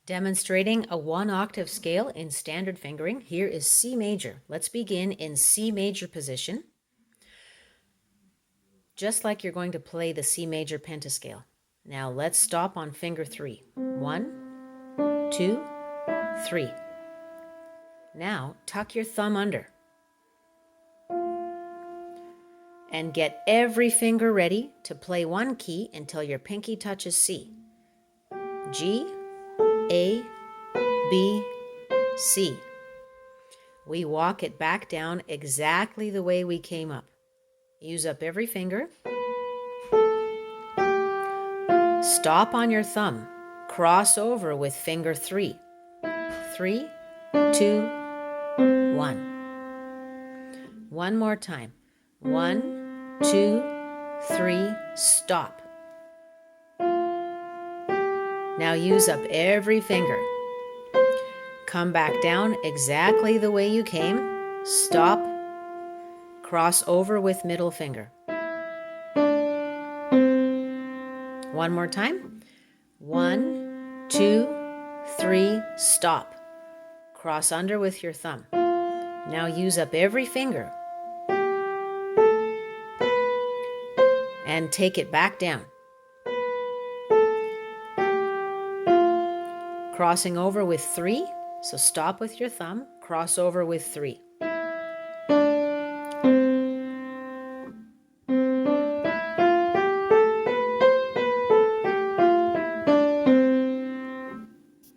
Demonstrating a 1-octave scale in standard fingering. Here is C major. Let's begin in C major position, just like you're going to play the C major pentascale. Now let's stop on finger 3. 1, 2, 3. Now tuck your thumb under and get every finger ready to play one key until your pinky touches C. G, A, B, C. We walk it back down exactly the way we came up. Use up every finger. Stop on your thumb. Cross over with finger 3. 3, 2, 1. One more time. 1, 2, 3, stop. Now use up every finger. Come back down exactly the way you came. Stop. Cross over with middle finger. One more time. 1, 2, 3, stop. Cross under with your thumb. Now use up every finger and take it back down. Crossing over with 3, so stop with your thumb, cross over with 3.